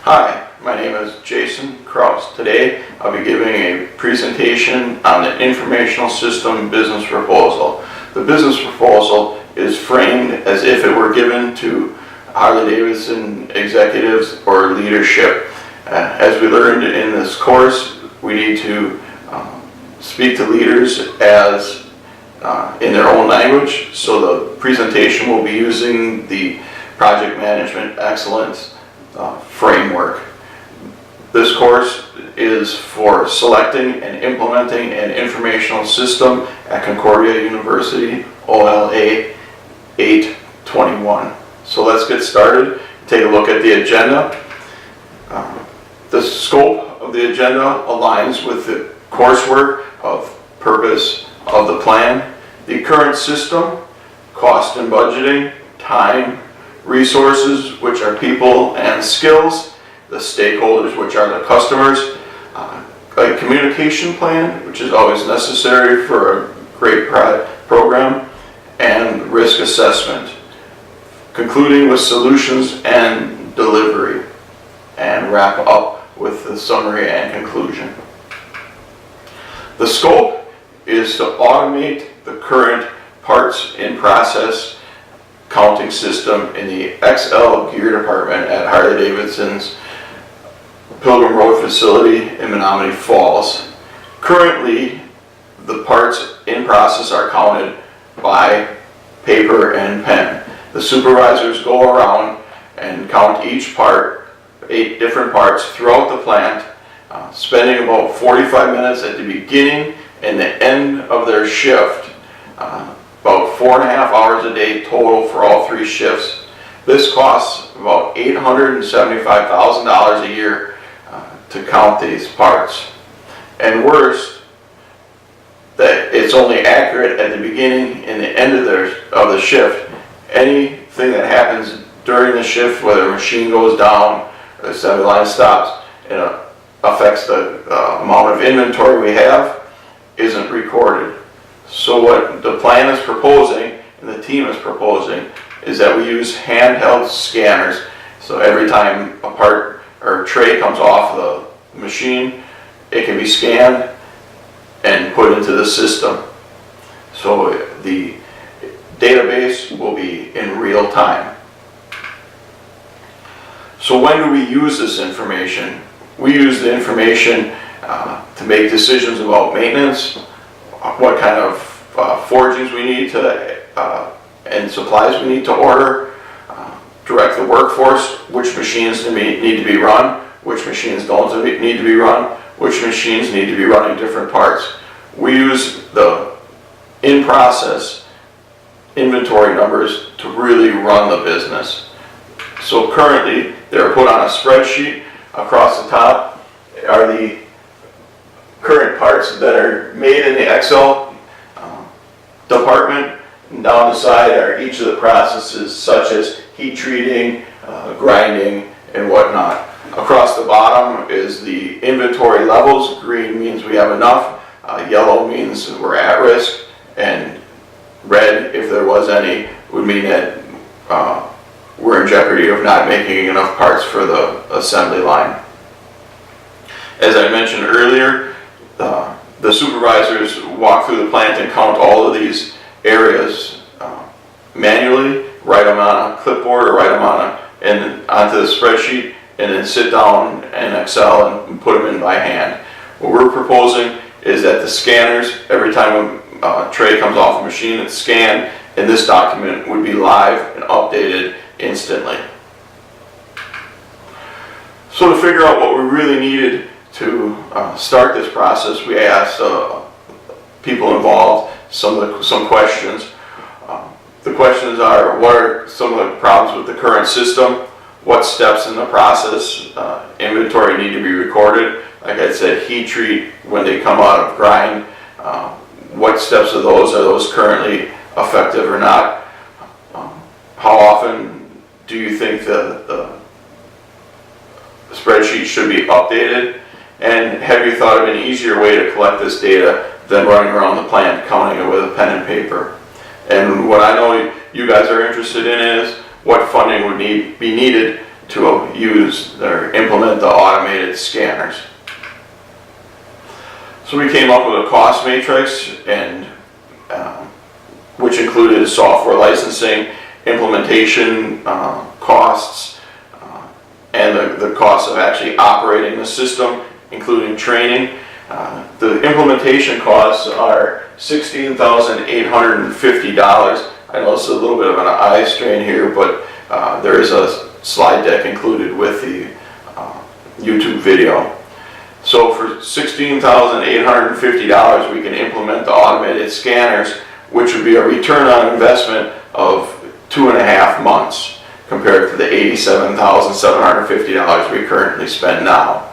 Hi, my name is Jason Kraus. Today I'll be giving a presentation on the informational system business proposal. The business proposal is framed as if it were given to Harley-Davidson executives or leadership. As we learned in this course, we need to speak to leaders as in their own language, so the presentation will be using the Project Management Excellence framework. This course is for selecting and implementing an informational system at Concordia University, OLA 821. So let's get started. Take a look at the agenda. The scope of the agenda aligns with the coursework of purpose of the plan, the current system, cost and budgeting, time, resources, which are people and skills, the stakeholders, which are the customers, a communication plan, which is always necessary for a great program, and risk assessment, concluding with solutions and delivery, and wrap up with the summary and conclusion. The scope is to automate the current parts in process counting system in the XL gear department at Harley-Davidson's Pilgrim Road facility in Menominee Falls. Currently, the parts in process are counted by paper and pen. The supervisors go around and count each part, 8 different parts throughout the plant, spending about 45 minutes at the beginning and the end of their shift, about 4.5 hours a day total for all 3 shifts. This costs about $875,000 a year to count these parts. And worse, that it's only accurate at the beginning and the end of the shift. Anything that happens during the shift, whether a machine goes down or the assembly line stops, and affects the amount of inventory we have, isn't recorded. So what the plan is proposing and the team is proposing is that we use handheld scanners. So every time a part or a tray comes off the machine, it can be scanned and put into the system. So the database will be in real time. So when do we use this information? We use the information to make decisions about maintenance, what kind of forgings we need to and supplies we need to order, direct the workforce, which machines need to be run, which machines don't need to be run, which machines need to be running different parts. We use the in-process inventory numbers to really run the business. So currently, they're put on a spreadsheet. Across the top are the current parts that are made in the XL department, and down the side are each of the processes such as heat treating, grinding, and whatnot. Across the bottom is the inventory levels. Green means we have enough, yellow means we're at risk, and red, if there was any, would mean that we're in jeopardy of not making enough parts for the assembly line. As I mentioned earlier, the supervisors walk through the plant and count all of these areas manually, write them on a clipboard or write them onto the spreadsheet, and then sit down in Excel and put them in by hand. What we're proposing is that the scanners, every time a tray comes off a machine, it's scanned, and this document would be live and updated instantly. So to figure out what we really needed to start this process, we asked people involved some questions. The questions are, what are some of the problems with the current system? What steps in the process inventory need to be recorded? Like I said, heat treat when they come out of grind. What steps of those are those currently effective or not? How often do you think the spreadsheet should be updated? And have you thought of an easier way to collect this data than running around the plant counting it with a pen and paper? And what I know you guys are interested in is what funding would be needed to use or implement implement the automated scanners. So we came up with a cost matrix, and which included software licensing, implementation costs, and the cost of actually operating the system, including training. The implementation costs are $16,850. I know it's a little bit of an eye strain here, but there is a slide deck included with the YouTube video. So for $16,850, we can implement the automated scanners, which would be a return on investment of 2.5 months compared to the $87,750 we currently spend now.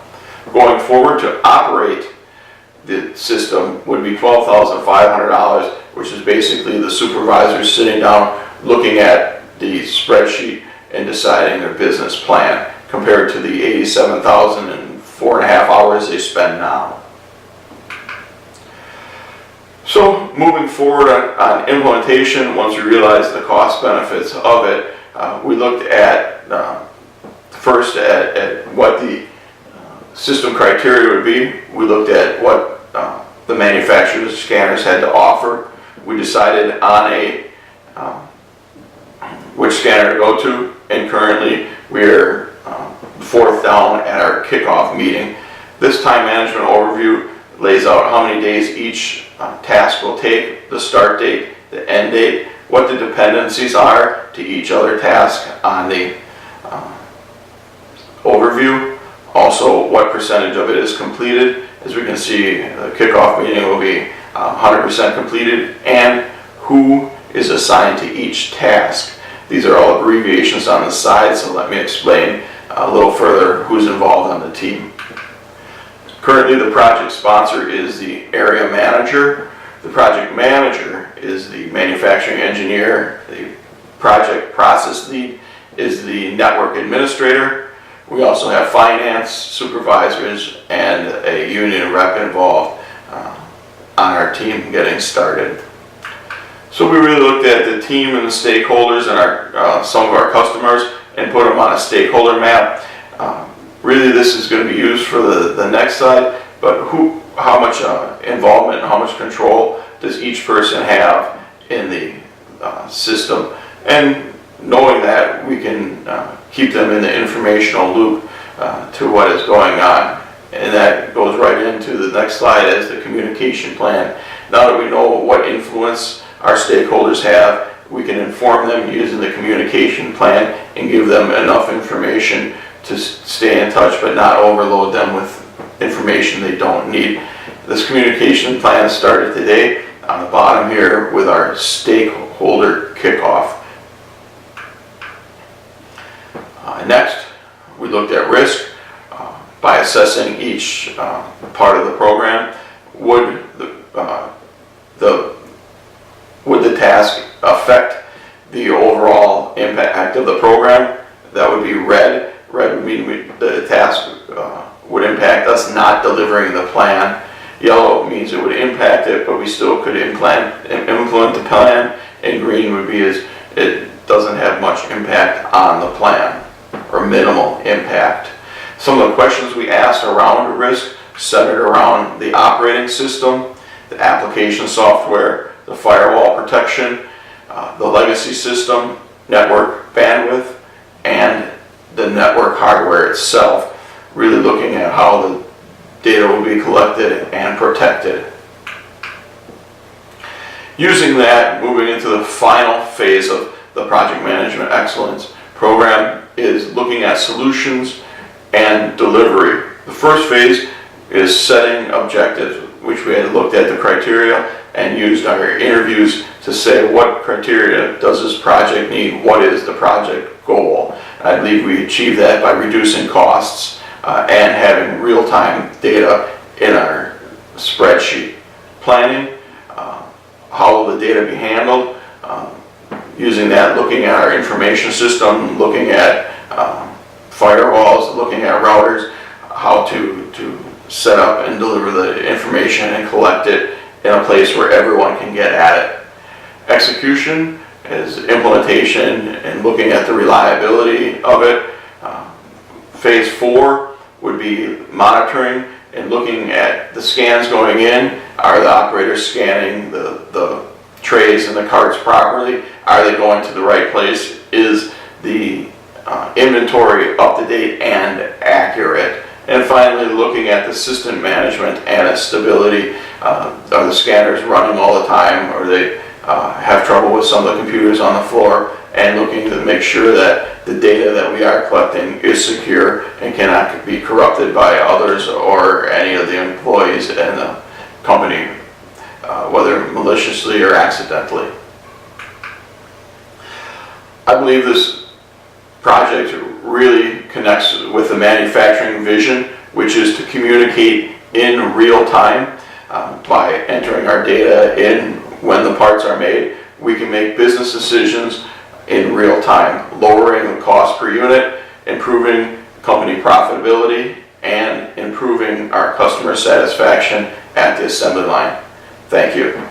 Going forward, to operate the system would be $12,500, which is basically the supervisors sitting down looking at the spreadsheet and deciding their business plan, compared to the $87,000 and 4.5 hours they spend now. So moving forward on implementation, once we realized the cost benefits of it, we looked at first at what the system criteria would be. We looked at what the manufacturer's scanners had to offer. We decided on which scanner to go to, and currently we're fourth down at our kickoff meeting. This time management overview lays out how many days each task will take, the start date, the end date, what the dependencies are to each other task on the overview, also what percentage of it is completed. As we can see, the kickoff meeting will be 100% completed, and who is assigned to each task. These are all abbreviations on the side, so let me explain a little further who's involved on the team. Currently, the project sponsor is the area manager. The project manager is the manufacturing engineer. The project process lead is the network administrator. We also have finance supervisors and a union rep involved on our team getting started. So we really looked at the team and the stakeholders and some of our customers and put them on a stakeholder map. Really, this is going to be used for the next slide, but how much involvement and how much control does each person have in the system? And knowing that, we can keep them in the informational loop to what is going on. And that goes right into the next slide as the communication plan. Now that we know what influence our stakeholders have, we can inform them using the communication plan and give them enough information to stay in touch but not overload them with information they don't need. This communication plan started today on the bottom here with our stakeholder kickoff. Next, we looked at risk by assessing each part of the program. Would the task affect the overall impact of the program? That would be red. Red would mean the task would impact us not delivering the plan. Yellow means it would impact it, but we still could implement the plan. And green would be it doesn't have much impact on the plan, or minimal impact. Some of the questions we asked around risk centered around the operating system, the application software, the firewall protection, the legacy system, network bandwidth, and the network hardware itself, really looking at how the data will be collected and protected. Using that, moving into the final phase of the Project Management Excellence program is looking at solutions and delivery. The first phase is setting objectives, which we had looked at the criteria and used our interviews to say what criteria does this project need, what is the project goal. I believe we achieved that by reducing costs and having real-time data in our spreadsheet. Planning, how will the data be handled? Using that, looking at our information system, looking at firewalls, looking at routers, how to set up and deliver the information and collect it in a place where everyone can get at it. Execution is implementation and looking at the reliability of it. Phase 4 would be monitoring and looking at the scans going in. Are the operators scanning the trays and the carts properly? Are they going to the right place? Is the inventory up to date and accurate? And finally, looking at the system management and its stability. Are the scanners running all the time, or they have trouble with some of the computers on the floor? And looking to make sure that the data that we are collecting is secure and cannot be corrupted by others or any of the employees in the company, whether maliciously or accidentally. I believe this project really connects with the manufacturing vision, which is to communicate in real time. By entering our data in when the parts are made, we can make business decisions in real time, lowering the cost per unit, improving company profitability, and improving our customer satisfaction at the assembly line. Thank you.